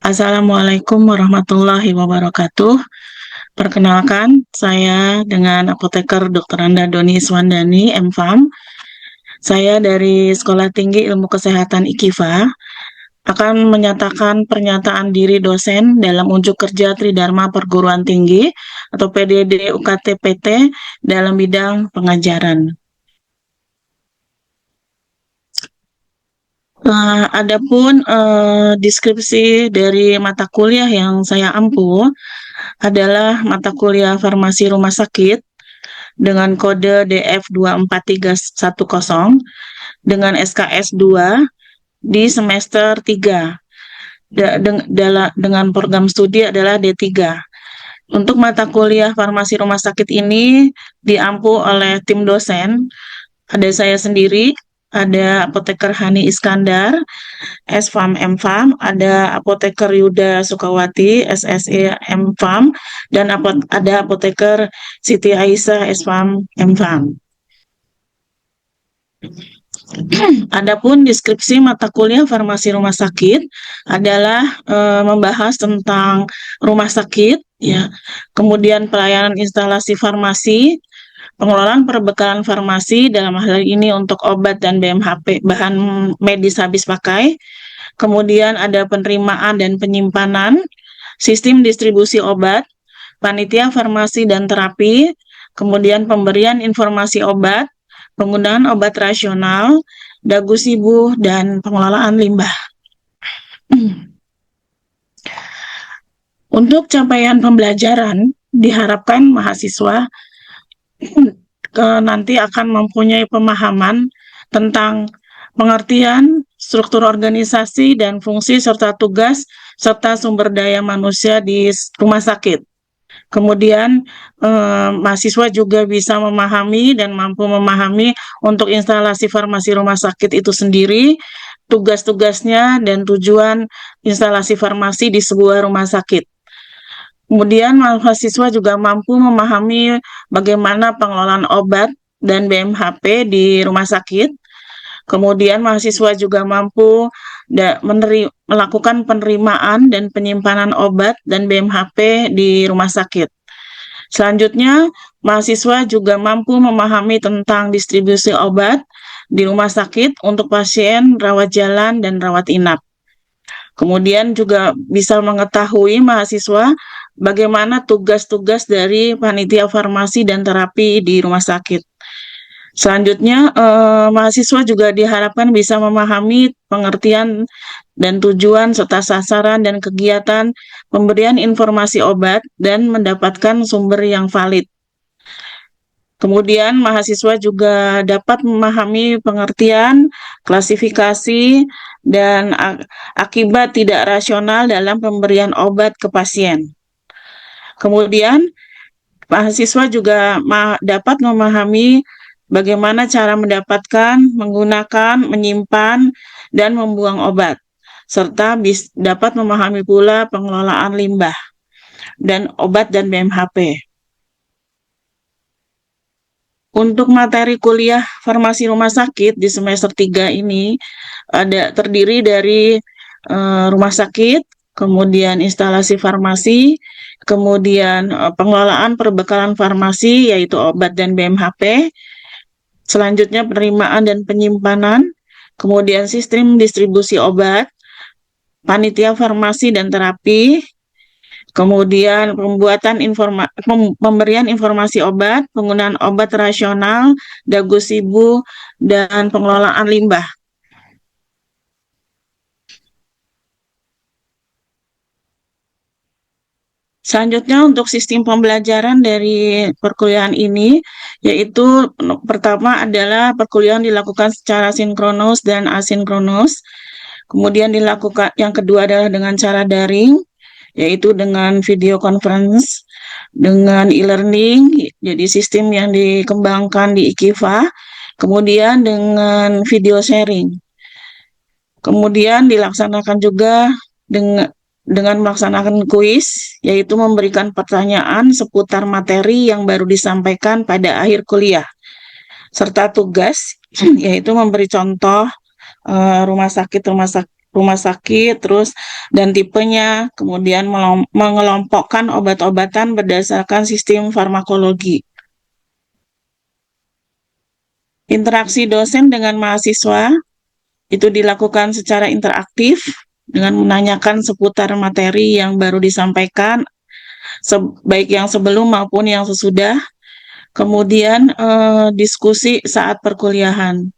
Assalamualaikum warahmatullahi wabarakatuh. Perkenalkan, saya dengan apoteker Dr. Anda Doni Iswandani, MFAM. Saya dari Sekolah Tinggi Ilmu Kesehatan IKIFA akan menyatakan pernyataan diri dosen dalam unjuk kerja Tridharma Perguruan Tinggi atau PDD UKT PT dalam bidang pengajaran. Adapun deskripsi dari mata kuliah yang saya ampu adalah mata kuliah farmasi rumah sakit dengan kode DF24310 dengan SKS 2 di semester 3 dengan program studi adalah D3. Untuk mata kuliah farmasi rumah sakit ini diampu oleh tim dosen, ada saya sendiri, ada apoteker Hani Iskandar, SFAM MFAM, ada apoteker Yuda Sukawati, SSE MFAM, dan ada apoteker Siti Aisyah SFAM MFAM. Adapun deskripsi mata kuliah farmasi rumah sakit adalah membahas tentang rumah sakit, ya, kemudian pelayanan instalasi farmasi, pengelolaan perbekalan farmasi dalam hal ini untuk obat dan BMHP, bahan medis habis pakai, kemudian ada penerimaan dan penyimpanan, sistem distribusi obat, panitia farmasi dan terapi, kemudian pemberian informasi obat, penggunaan obat rasional, dagu sibuh, dan pengelolaan limbah. Untuk capaian pembelajaran, diharapkan mahasiswa nanti akan mempunyai pemahaman tentang pengertian, struktur organisasi, dan fungsi serta tugas serta sumber daya manusia di rumah sakit. Kemudian mahasiswa juga bisa memahami dan mampu memahami untuk instalasi farmasi rumah sakit itu sendiri, tugas-tugasnya dan tujuan instalasi farmasi di sebuah rumah sakit. Kemudian mahasiswa juga mampu memahami bagaimana pengelolaan obat dan BMHP di rumah sakit. Kemudian mahasiswa juga mampu melakukan penerimaan dan penyimpanan obat dan BMHP di rumah sakit. Selanjutnya, mahasiswa juga mampu memahami tentang distribusi obat di rumah sakit untuk pasien rawat jalan dan rawat inap. Kemudian juga bisa mengetahui mahasiswa bagaimana tugas-tugas dari panitia farmasi dan terapi di rumah sakit. Selanjutnya, mahasiswa juga diharapkan bisa memahami pengertian dan tujuan serta sasaran dan kegiatan pemberian informasi obat dan mendapatkan sumber yang valid. Kemudian mahasiswa juga dapat memahami pengertian, klasifikasi, dan akibat tidak rasional dalam pemberian obat ke pasien. Kemudian mahasiswa juga dapat memahami bagaimana cara mendapatkan, menggunakan, menyimpan, dan membuang obat, serta dapat memahami pula pengelolaan limbah dan obat dan BMHP. Untuk materi kuliah farmasi rumah sakit di semester 3 ini terdiri dari rumah sakit, kemudian instalasi farmasi, kemudian pengelolaan perbekalan farmasi yaitu obat dan BMHP, selanjutnya penerimaan dan penyimpanan, kemudian sistem distribusi obat, panitia farmasi dan terapi, kemudian pemberian informasi obat, penggunaan obat rasional, dagu sibuh, dan pengelolaan limbah. Selanjutnya untuk sistem pembelajaran dari perkuliahan ini, yaitu pertama adalah perkuliahan dilakukan secara sinkronus dan asinkronus. Kemudian yang kedua adalah dengan cara daring, yaitu dengan video conference, dengan e-learning, jadi sistem yang dikembangkan di IKIFA, kemudian dengan video sharing. Kemudian dilaksanakan juga dengan melaksanakan kuis, yaitu memberikan pertanyaan seputar materi yang baru disampaikan pada akhir kuliah, serta tugas, yaitu memberi contoh rumah sakit rumah sakit, terus dan tipenya, kemudian mengelompokkan obat-obatan berdasarkan sistem farmakologi. Interaksi dosen dengan mahasiswa itu dilakukan secara interaktif dengan menanyakan seputar materi yang baru disampaikan, baik yang sebelum maupun yang sesudah. Kemudian diskusi saat perkuliahan.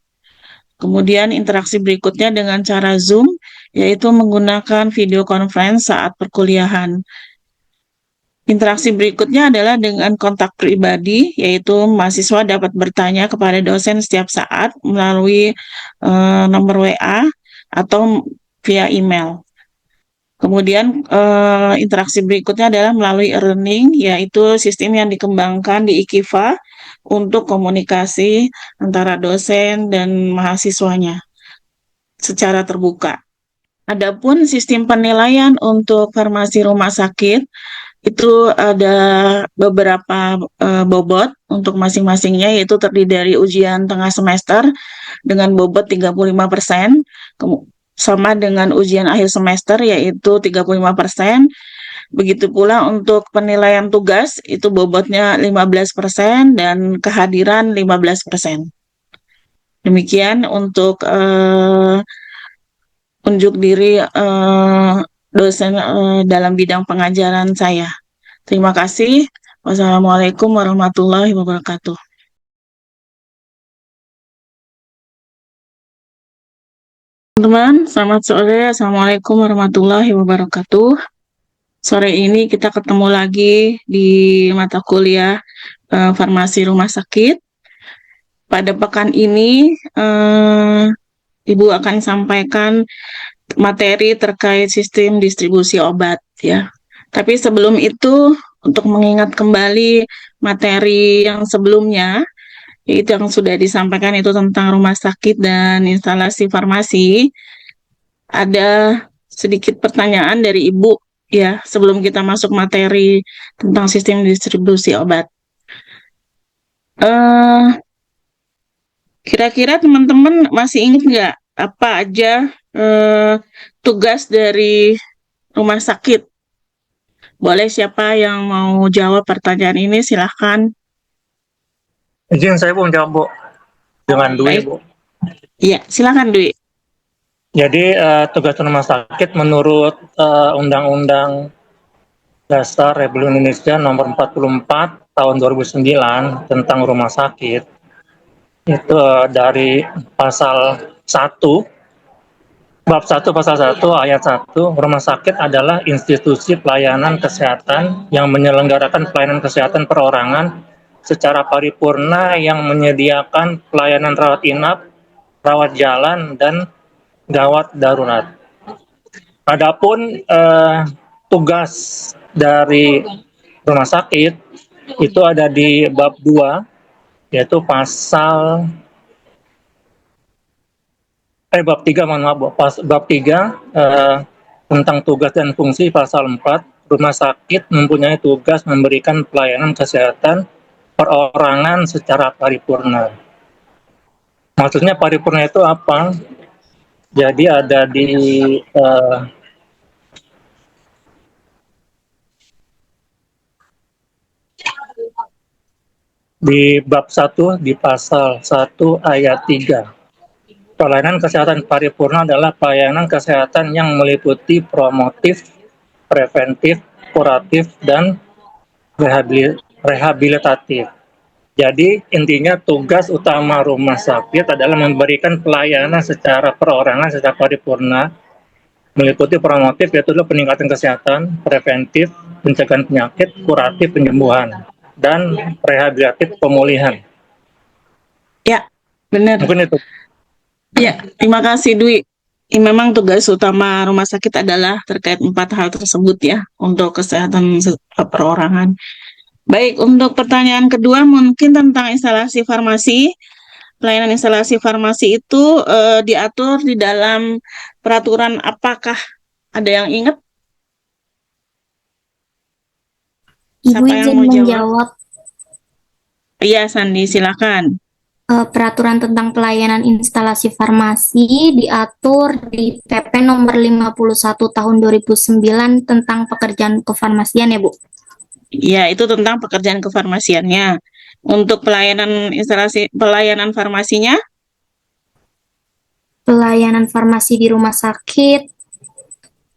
Kemudian interaksi berikutnya dengan cara Zoom, yaitu menggunakan video conference saat perkuliahan. Interaksi berikutnya adalah dengan kontak pribadi, yaitu mahasiswa dapat bertanya kepada dosen setiap saat melalui nomor WA atau via email. Kemudian interaksi berikutnya adalah melalui e-learning, yaitu sistem yang dikembangkan di IKIVA untuk komunikasi antara dosen dan mahasiswanya secara terbuka. Adapun sistem penilaian untuk farmasi rumah sakit, itu ada beberapa bobot untuk masing-masingnya, yaitu terdiri dari ujian tengah semester dengan bobot 35%, sama dengan ujian akhir semester yaitu 35%. Begitu pula untuk penilaian tugas itu bobotnya 15% dan kehadiran 15%. Demikian untuk unjuk diri dosen dalam bidang pengajaran saya. Terima kasih. Wassalamualaikum warahmatullahi wabarakatuh. Teman-teman, selamat sore. Assalamualaikum warahmatullahi wabarakatuh. Sore ini kita ketemu lagi di mata kuliah farmasi rumah sakit. Pada pekan ini, Ibu akan sampaikan materi terkait sistem distribusi obat, ya. Tapi sebelum itu, untuk mengingat kembali materi yang sebelumnya, yaitu yang sudah disampaikan itu tentang rumah sakit dan instalasi farmasi, ada sedikit pertanyaan dari Ibu, ya, sebelum kita masuk materi tentang sistem distribusi obat. Kira-kira teman-teman masih ingat nggak apa aja tugas dari rumah sakit? Boleh siapa yang mau jawab pertanyaan ini, silahkan. Izin saya Bu menjawab Bu, dengan Dwi Baik. Bu. Iya, silahkan Dwi. Jadi tugas rumah sakit menurut Undang-Undang Dasar Republik Indonesia Nomor 44 Tahun 2009 tentang rumah sakit itu dari pasal 1, bab 1 pasal 1 ayat 1, rumah sakit adalah institusi pelayanan kesehatan yang menyelenggarakan pelayanan kesehatan perorangan secara paripurna yang menyediakan pelayanan rawat inap, rawat jalan, dan gawat darurat. Adapun tugas dari rumah sakit itu ada di bab 2, yaitu pasal bab 3, mohon maaf, bab 3 tentang tugas dan fungsi pasal 4, rumah sakit mempunyai tugas memberikan pelayanan kesehatan perorangan secara paripurna. Maksudnya paripurna itu apa? Jadi ada di bab 1 di pasal 1 ayat 3. Pelayanan kesehatan paripurna adalah pelayanan kesehatan yang meliputi promotif, preventif, kuratif, dan rehabilitatif. Jadi intinya tugas utama rumah sakit adalah memberikan pelayanan secara perorangan, secara paripurna, meliputi promotif yaitu peningkatan kesehatan, preventif, pencegahan penyakit, kuratif, penyembuhan, dan rehabilitatif, pemulihan. Ya, benar. Mungkin itu. Ya, terima kasih Dwi. Memang tugas utama rumah sakit adalah terkait 4 hal tersebut ya, untuk kesehatan perorangan. Baik, untuk pertanyaan kedua mungkin tentang instalasi farmasi. Pelayanan instalasi farmasi itu diatur di dalam peraturan apakah? Ada yang ingat? Ibu Siapa yang izin mau jawab? menjawab. Iya, Sandi, silakan. Peraturan tentang pelayanan instalasi farmasi diatur di PP nomor 51 tahun 2009 tentang pekerjaan kefarmasian ya, Bu. Ya, itu tentang pekerjaan kefarmasiannya. Untuk pelayanan farmasinya, Pelayanan farmasi di rumah sakit,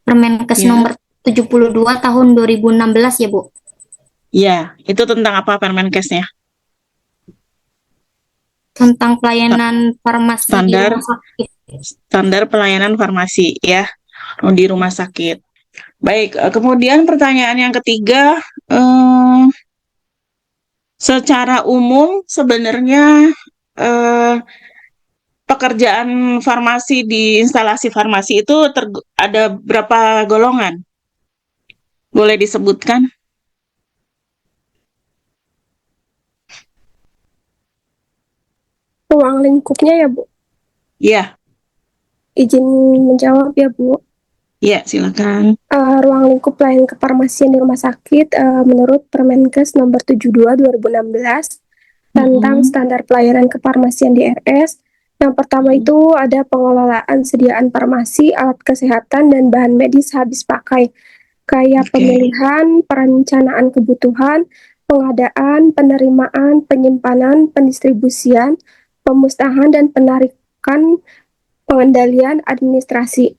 Permenkes ya, nomor 72 tahun 2016 ya, Bu. ya, itu tentang apa Permenkesnya? Tentang pelayanan farmasi di Standar rumah sakit. standar pelayanan farmasi ya di rumah sakit. Baik, kemudian pertanyaan yang ketiga, eh, secara umum sebenarnya eh, pekerjaan farmasi di instalasi farmasi itu ada berapa golongan? Boleh disebutkan? Ruang lingkupnya ya, Bu. Ya, Izin menjawab ya, Bu. ya, silakan. Ruang lingkup pelayanan kefarmasian di rumah sakit menurut Permenkes nomor 72 2016 tentang standar pelayanan kefarmasian di RS. Yang pertama itu ada pengelolaan sediaan farmasi, alat kesehatan, dan bahan medis habis pakai, kayak Oke. pemilihan, perencanaan kebutuhan, pengadaan, penerimaan, penyimpanan, pendistribusian, pemusnahan, dan penarikan, pengendalian administrasi.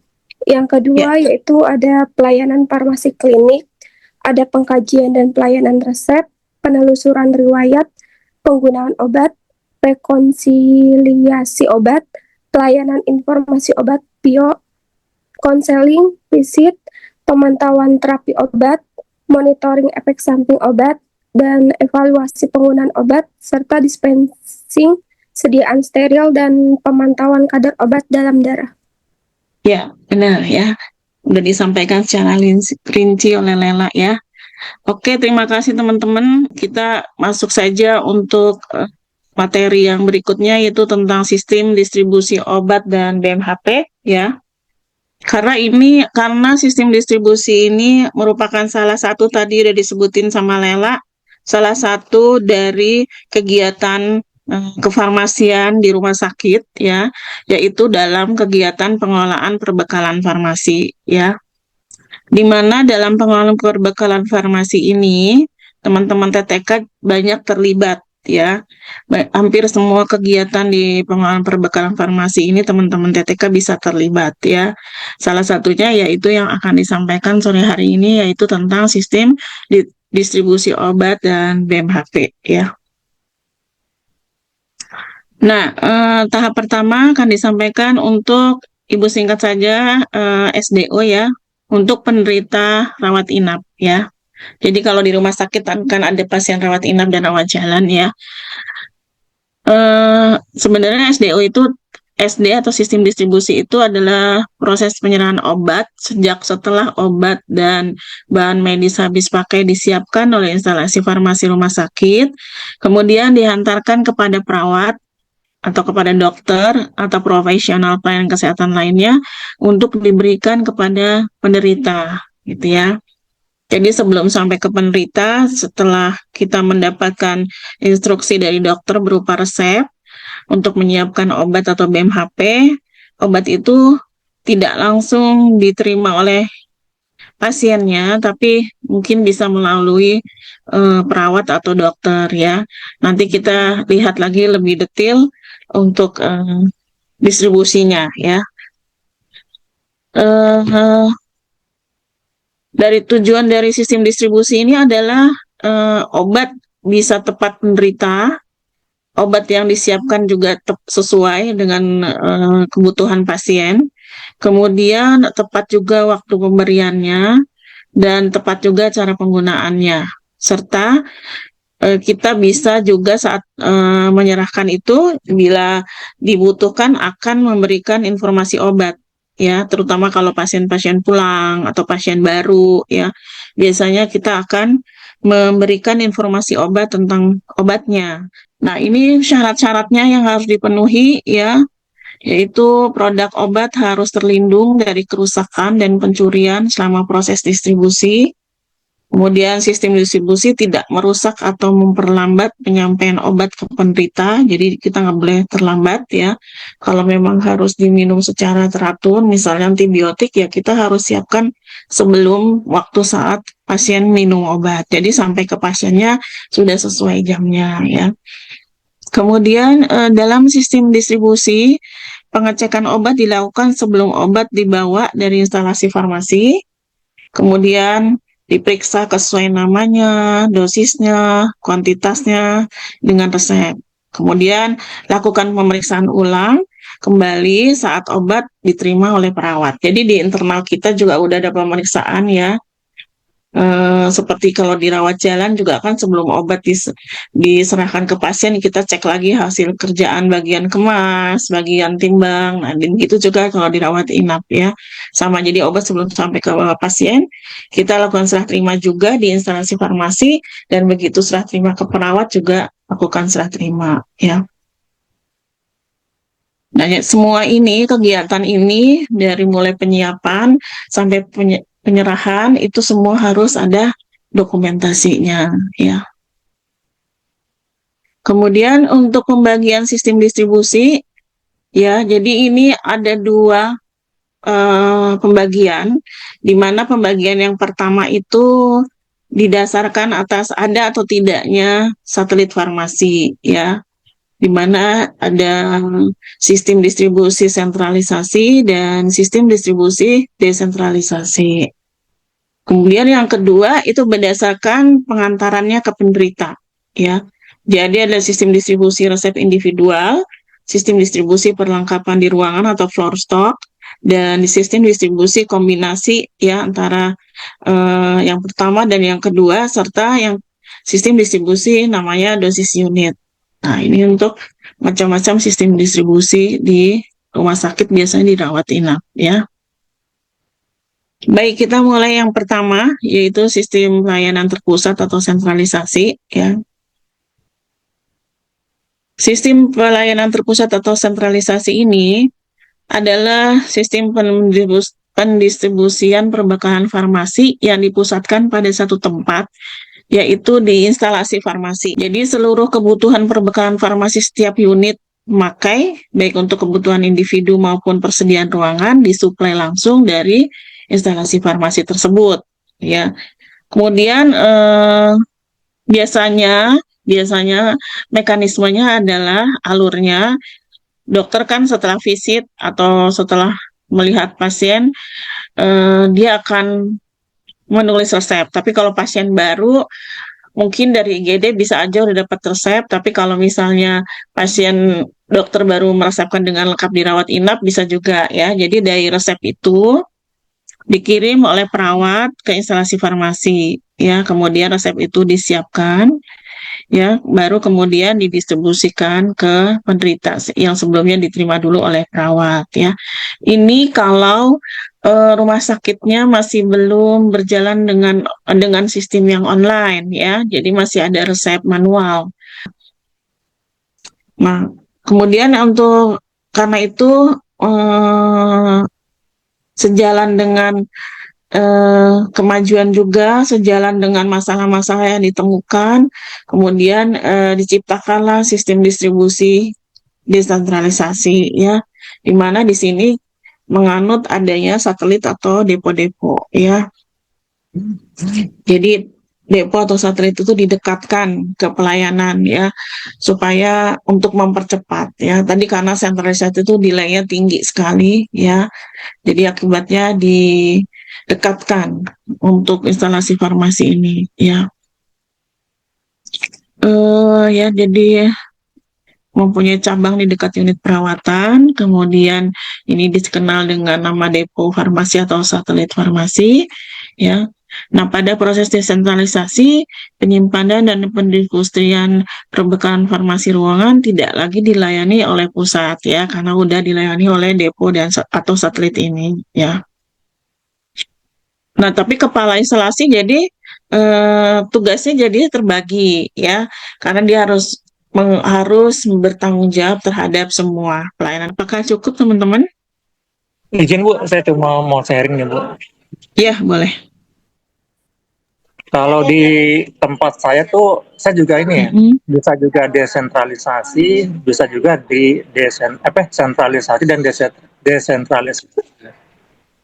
Yang kedua yaitu ada pelayanan farmasi klinik, ada pengkajian dan pelayanan resep, penelusuran riwayat, penggunaan obat, rekonsiliasi obat, pelayanan informasi obat, konseling, visit, pemantauan terapi obat, monitoring efek samping obat, dan evaluasi penggunaan obat, serta dispensing, sediaan steril, dan pemantauan kadar obat dalam darah. Ya, benar ya. Udah disampaikan secara rinci oleh Lela ya. Oke, terima kasih teman-teman. Kita masuk saja untuk materi yang berikutnya, yaitu tentang sistem distribusi obat dan BMHP ya. Karena sistem distribusi ini merupakan salah satu, tadi udah disebutin sama Lela, salah satu dari kegiatan kefarmasian di rumah sakit ya, yaitu dalam kegiatan pengelolaan perbekalan farmasi ya. Di mana dalam pengelolaan perbekalan farmasi ini teman-teman TTK banyak terlibat ya. Hampir semua kegiatan di pengelolaan perbekalan farmasi ini teman-teman TTK bisa terlibat ya. Salah satunya yaitu yang akan disampaikan sore hari ini, yaitu tentang sistem distribusi obat dan BMHP ya. Nah, tahap pertama akan disampaikan untuk Ibu singkat saja SDO ya, untuk penderita rawat inap ya. Jadi kalau di rumah sakit kan ada pasien rawat inap dan rawat jalan ya. Sebenarnya SD atau sistem distribusi itu adalah proses penyerahan obat sejak setelah obat dan bahan medis habis pakai disiapkan oleh instalasi farmasi rumah sakit, kemudian dihantarkan kepada perawat atau kepada dokter atau profesional pelayanan kesehatan lainnya untuk diberikan kepada penderita, gitu ya. Jadi sebelum sampai ke penderita, setelah kita mendapatkan instruksi dari dokter berupa resep untuk menyiapkan obat atau BMHP, obat itu tidak langsung diterima oleh pasiennya, tapi mungkin bisa melalui perawat atau dokter ya. Nanti kita lihat lagi lebih detail untuk distribusinya ya. Dari tujuan dari sistem distribusi ini adalah obat bisa tepat penderita, obat yang disiapkan juga sesuai dengan kebutuhan pasien, kemudian tepat juga waktu pemberiannya, dan tepat juga cara penggunaannya, serta kita bisa juga saat menyerahkan itu, bila dibutuhkan akan memberikan informasi obat ya, terutama kalau pasien-pasien pulang atau pasien baru ya, biasanya kita akan memberikan informasi obat tentang obatnya. Nah, ini syarat-syaratnya yang harus dipenuhi ya, yaitu produk obat harus terlindung dari kerusakan dan pencurian selama proses distribusi. Kemudian sistem distribusi tidak merusak atau memperlambat penyampaian obat ke penderita, jadi kita nggak boleh terlambat ya. Kalau memang harus diminum secara teratur, misalnya antibiotik ya kita harus siapkan sebelum waktu saat pasien minum obat. Jadi sampai ke pasiennya sudah sesuai jamnya ya. Kemudian dalam sistem distribusi, pengecekan obat dilakukan sebelum obat dibawa dari instalasi farmasi. Kemudian diperiksa kesesuaian namanya, dosisnya, kuantitasnya dengan resep. Kemudian lakukan pemeriksaan ulang kembali saat obat diterima oleh perawat. Jadi di internal kita juga udah ada pemeriksaan ya. Seperti kalau dirawat jalan juga kan sebelum obat diserahkan ke pasien kita cek lagi hasil kerjaan bagian kemas, bagian timbang, nah dan gitu juga kalau dirawat inap ya. Sama, jadi obat sebelum sampai ke pasien kita lakukan serah terima juga di instalasi farmasi, dan begitu serah terima ke perawat juga lakukan serah terima ya. Nah, semua ini, kegiatan ini dari mulai penyiapan sampai penyerahan itu semua harus ada dokumentasinya ya. Kemudian untuk pembagian sistem distribusi ya, jadi ini ada dua pembagian, di mana pembagian yang pertama itu didasarkan atas ada atau tidaknya satelit farmasi ya, di mana ada sistem distribusi sentralisasi dan sistem distribusi desentralisasi. Kemudian yang kedua itu berdasarkan pengantarannya ke penderita ya. Jadi ada sistem distribusi resep individual, sistem distribusi perlengkapan di ruangan atau floor stock, dan sistem distribusi kombinasi ya antara yang pertama dan yang kedua, serta yang sistem distribusi namanya dosis unit. Nah, ini untuk macam-macam sistem distribusi di rumah sakit biasanya dirawat inap ya. Baik, kita mulai yang pertama, yaitu sistem pelayanan terpusat atau sentralisasi ya. Sistem pelayanan terpusat atau sentralisasi ini adalah sistem pendistribusian perbekalan farmasi yang dipusatkan pada satu tempat, yaitu di instalasi farmasi. Jadi seluruh kebutuhan perbekalan farmasi setiap unit memakai, baik untuk kebutuhan individu maupun persediaan ruangan, disuplai langsung dari instalasi farmasi tersebut. Ya, kemudian biasanya mekanismenya adalah alurnya dokter kan setelah visit atau setelah melihat pasien dia akan menulis resep. Tapi kalau pasien baru mungkin dari IGD bisa aja udah dapat resep, tapi kalau misalnya pasien dokter baru meresepkan dengan lengkap dirawat inap bisa juga ya. Jadi dari resep itu dikirim oleh perawat ke instalasi farmasi ya, kemudian resep itu disiapkan ya, baru kemudian didistribusikan ke penderita yang sebelumnya diterima dulu oleh perawat ya. Ini kalau rumah sakitnya masih belum berjalan dengan sistem yang online ya, jadi masih ada resep manual. Nah, kemudian karena itu sejalan dengan kemajuan juga, sejalan dengan masalah-masalah yang ditemukan, kemudian diciptakanlah sistem distribusi desentralisasi ya, di mana di sini menganut adanya satelit atau depo-depo ya. Jadi depo atau satelit itu didekatkan ke pelayanan ya, supaya untuk mempercepat ya. Tadi karena sentralisasi itu nilainya tinggi sekali ya, jadi akibatnya didekatkan untuk instalasi farmasi ini ya. Ya, jadi mempunyai cabang di dekat unit perawatan, kemudian ini dikenal dengan nama depo farmasi atau satelit farmasi ya. Nah, pada proses desentralisasi, penyimpanan dan pendistribusian perbekalan farmasi ruangan tidak lagi dilayani oleh pusat ya, karena udah dilayani oleh depo atau satelit ini ya. Nah, tapi kepala instalasi jadi tugasnya jadi terbagi ya, karena dia harus bertanggung jawab terhadap semua pelayanan. Apakah cukup, teman-teman? Izin Bu, saya cuma mau sharing nih Bu. Ya, boleh. Kalau di tempat saya tuh, saya juga ini ya, bisa juga desentralisasi, bisa juga sentralisasi dan desentralisasi.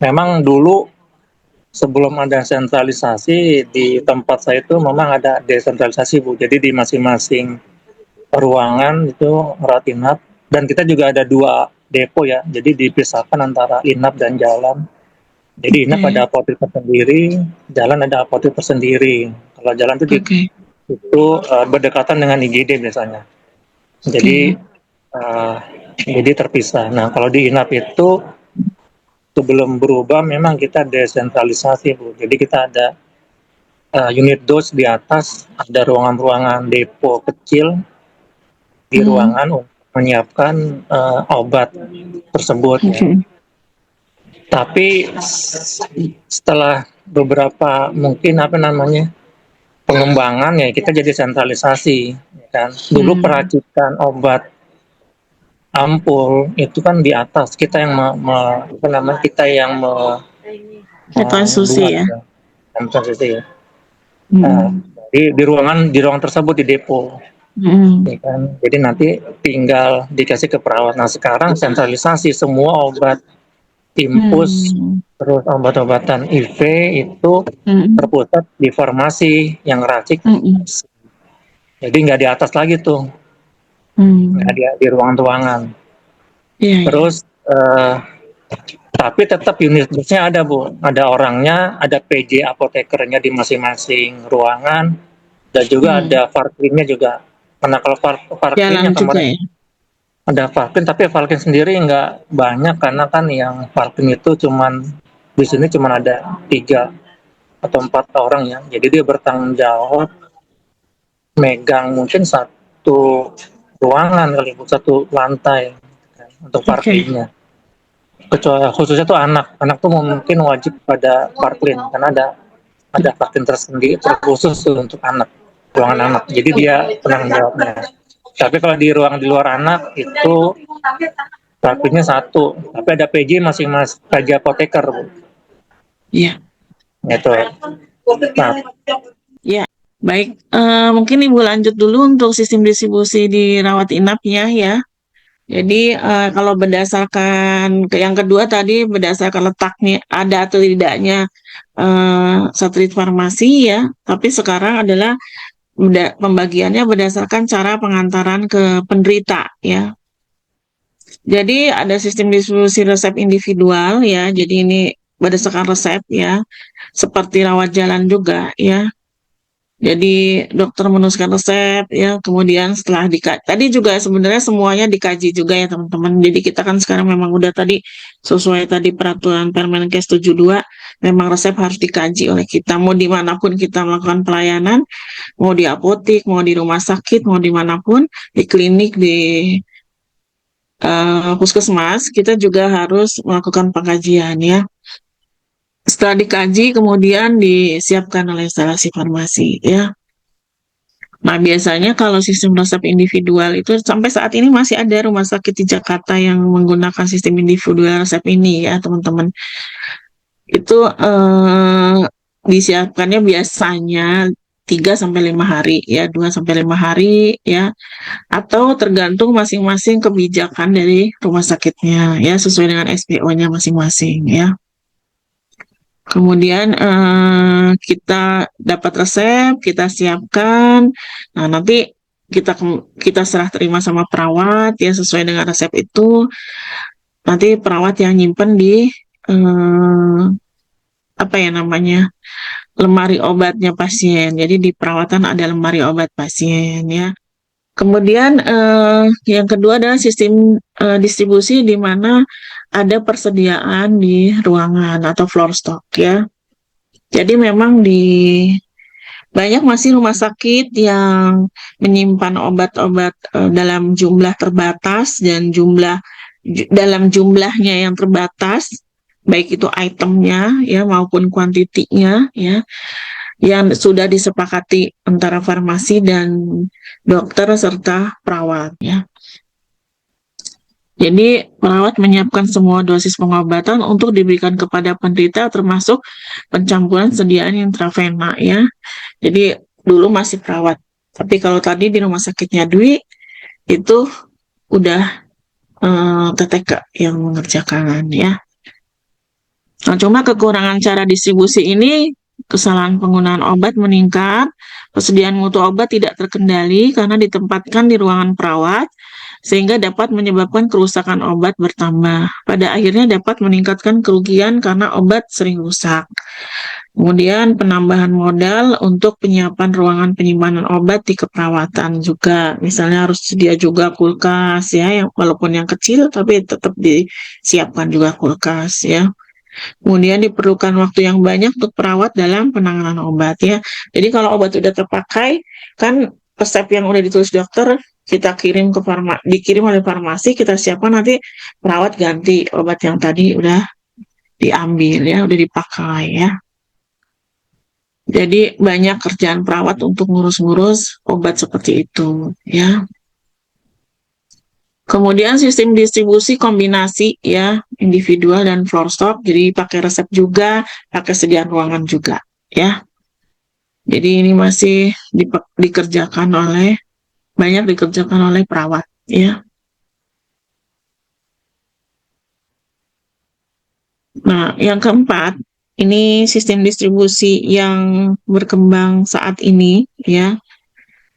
Memang dulu sebelum ada sentralisasi di tempat saya itu memang ada desentralisasi Bu. Jadi di masing-masing ruangan itu merawat inap dan kita juga ada 2 depo ya. Jadi dipisahkan antara inap dan jalan. Jadi inap ada apotek tersendiri, jalan ada apotek tersendiri. Kalau jalan itu berdekatan dengan IGD biasanya. Jadi jadi terpisah. Nah kalau di inap itu sebelum berubah memang kita desentralisasi Bu. Jadi kita ada unit dos di atas, ada ruangan-ruangan depo kecil di ruangan untuk menyiapkan obat tersebut. Ya. Tapi setelah beberapa mungkin pengembangan ya kita jadi sentralisasi. Ya kan? Dulu peracikan obat ampul itu kan di atas kita yang Rekonstruksi ya. Rekonstruksi ya. Nah, di ruangan tersebut di depo. Ya kan? Jadi nanti tinggal dikasih ke perawat. Nah sekarang sentralisasi semua obat infus terus obat-obatan IV itu terpusat di farmasi yang racik. Jadi nggak di atas lagi tuh, nggak di ruangan-ruangan. Terus tapi tetap unit dosnya ada Bu, ada orangnya, ada PJ apotekernya di masing-masing ruangan, dan juga ada parkirnya juga. Karena kalau parkirnya kemarin ada parkir, tapi parkir sendiri nggak banyak karena kan yang parkir itu di sini cuman ada 3 atau 4 orang ya. Jadi dia bertanggung jawab megang mungkin satu ruangan kali Bu, satu lantai untuk parkirnya. Kecuali khususnya tuh anak tuh mungkin wajib pada parkir karena ada parkir tersendiri terkhusus untuk anak, ruangan anak. Jadi dia penanggung jawabnya. Tapi kalau di ruang di luar anak itu parkirnya satu, tapi ada PJ masing-masing PJ apoteker. Iya. Itu. Nah. Ya, baik. Mungkin Ibu lanjut dulu untuk sistem distribusi di rawat inapnya ya. Jadi kalau berdasarkan yang kedua tadi berdasarkan letaknya ada atau tidaknya satelit farmasi ya, tapi sekarang adalah pembagiannya berdasarkan cara pengantaran ke penderita ya. Jadi ada sistem distribusi resep individual ya. Jadi ini berdasarkan resep ya, seperti rawat jalan juga ya. Jadi dokter menuliskan resep ya, kemudian setelah tadi juga sebenarnya semuanya dikaji juga ya teman-teman. Jadi kita kan sekarang memang udah tadi sesuai tadi peraturan Permenkes 72, memang resep harus dikaji oleh kita. Mau dimanapun kita melakukan pelayanan, mau di apotik, mau di rumah sakit, mau dimanapun, di klinik, di puskesmas, kita juga harus melakukan pengkajian ya. Setelah dikaji, kemudian disiapkan oleh instalasi farmasi ya. Nah, biasanya kalau sistem resep individual itu sampai saat ini masih ada rumah sakit di Jakarta yang menggunakan sistem individual resep ini ya, teman-teman. Itu disiapkannya biasanya 3-5 hari ya, 2-5 hari ya, atau tergantung masing-masing kebijakan dari rumah sakitnya ya, sesuai dengan SPO-nya masing-masing ya. Kemudian kita dapat resep, kita siapkan. Nah, nanti kita serah terima sama perawat ya, sesuai dengan resep itu. Nanti perawat yang nyimpen di lemari obatnya pasien. Jadi di perawatan ada lemari obat pasien ya. Kemudian yang kedua adalah sistem distribusi di mana ada persediaan di ruangan atau floor stock ya. Jadi memang banyak masih rumah sakit yang menyimpan obat-obat dalam jumlah terbatas dan dalam jumlahnya yang terbatas, baik itu itemnya ya maupun kuantitinya ya, yang sudah disepakati antara farmasi dan dokter serta perawat ya. Jadi, perawat menyiapkan semua dosis pengobatan untuk diberikan kepada penderita termasuk pencampuran sediaan intravena ya. Jadi, dulu masih perawat. Tapi kalau tadi di rumah sakitnya Dwi, itu udah TTK yang mengerjakan ya. Nah, cuma kekurangan cara distribusi ini, kesalahan penggunaan obat meningkat, persediaan mutu obat tidak terkendali karena ditempatkan di ruangan perawat, sehingga dapat menyebabkan kerusakan obat bertambah. Pada akhirnya dapat meningkatkan kerugian karena obat sering rusak. Kemudian penambahan modal untuk penyiapan ruangan penyimpanan obat di keperawatan juga. Misalnya harus sedia juga kulkas ya, yang walaupun yang kecil tapi tetap disiapkan juga kulkas ya. Kemudian diperlukan waktu yang banyak untuk perawat dalam penanganan obat ya. Jadi kalau obat sudah terpakai, kan resep yang udah ditulis dokter kita dikirim oleh farmasi, kita siapkan, nanti perawat ganti obat yang tadi udah diambil ya, udah dipakai ya. Jadi banyak kerjaan perawat untuk ngurus-ngurus obat seperti itu ya. Kemudian sistem distribusi kombinasi ya, individual dan floor stock, jadi pakai resep juga, pakai sediaan ruangan juga ya. Jadi ini masih banyak dikerjakan oleh perawat ya. Nah, yang keempat, ini sistem distribusi yang berkembang saat ini ya,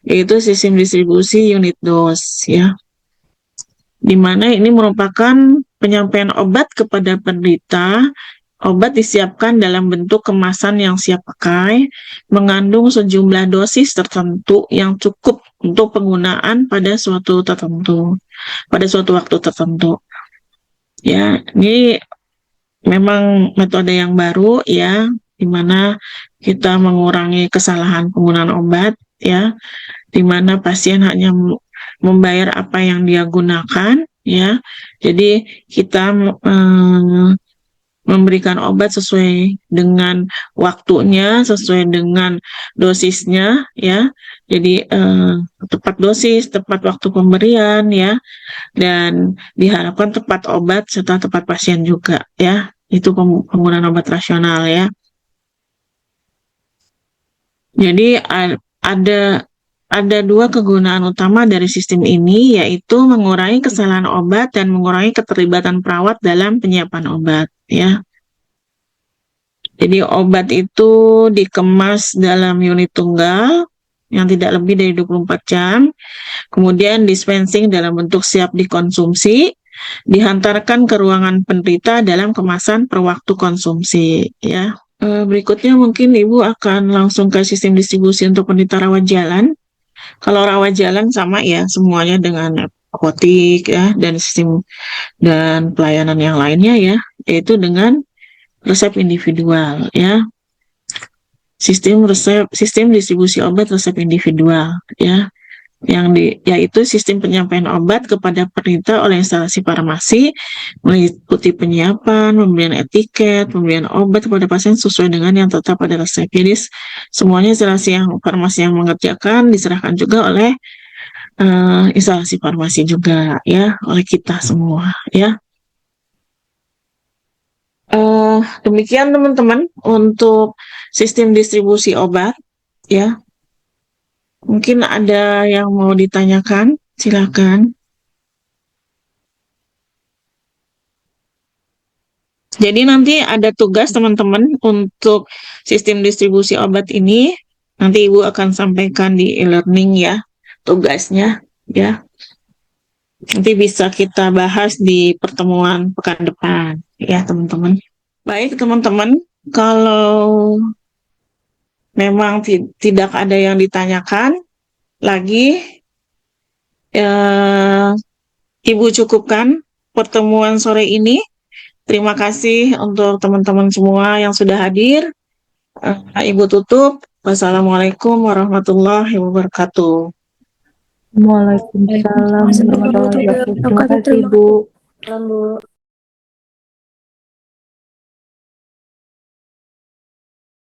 yaitu sistem distribusi unit dose ya. Di mana ini merupakan penyampaian obat kepada penderita. Obat disiapkan dalam bentuk kemasan yang siap pakai, mengandung sejumlah dosis tertentu yang cukup untuk penggunaan pada suatu waktu tertentu. Ya, ini memang metode yang baru ya, di mana kita mengurangi kesalahan penggunaan obat ya, di mana pasien hanya membayar apa yang dia gunakan ya. Jadi kita memberikan obat sesuai dengan waktunya, sesuai dengan dosisnya ya. Jadi tepat dosis, tepat waktu pemberian ya, dan diharapkan tepat obat serta tepat pasien juga ya. Itu penggunaan obat rasional ya. Jadi ada dua kegunaan utama dari sistem ini, yaitu mengurangi kesalahan obat dan mengurangi keterlibatan perawat dalam penyiapan obat ya. Jadi obat itu dikemas dalam unit tunggal yang tidak lebih dari 24 jam, kemudian dispensing dalam bentuk siap dikonsumsi, dihantarkan ke ruangan penderita dalam kemasan per waktu konsumsi ya. Berikutnya mungkin Ibu akan langsung ke sistem distribusi untuk penderita rawat jalan. Kalau rawat jalan sama ya, semuanya dengan apotik ya, dan sistem dan pelayanan yang lainnya ya, yaitu dengan resep individual ya. Sistem distribusi obat resep individual ya, yaitu sistem penyampaian obat kepada penderita oleh instalasi farmasi, meliputi penyiapan, pemberian etiket, pemberian obat kepada pasien sesuai dengan yang tetap pada resep. Jadi semuanya instalasi farmasi yang mengerjakan, diserahkan juga oleh instalasi farmasi juga ya, oleh kita semua ya. Demikian teman-teman untuk sistem distribusi obat ya. Mungkin ada yang mau ditanyakan, silakan. Jadi nanti ada tugas teman-teman untuk sistem distribusi obat ini. Nanti Ibu akan sampaikan di e-learning ya, tugasnya ya. Nanti bisa kita bahas di pertemuan pekan depan ya teman-teman. Baik teman-teman, kalau memang tidak ada yang ditanyakan lagi, Ibu cukupkan pertemuan sore ini. Terima kasih untuk teman-teman semua yang sudah hadir. Ibu tutup. Wassalamualaikum warahmatullahi wabarakatuh. Waalaikumsalam warahmatullahi wabarakatuh. Terima kasih, Bu.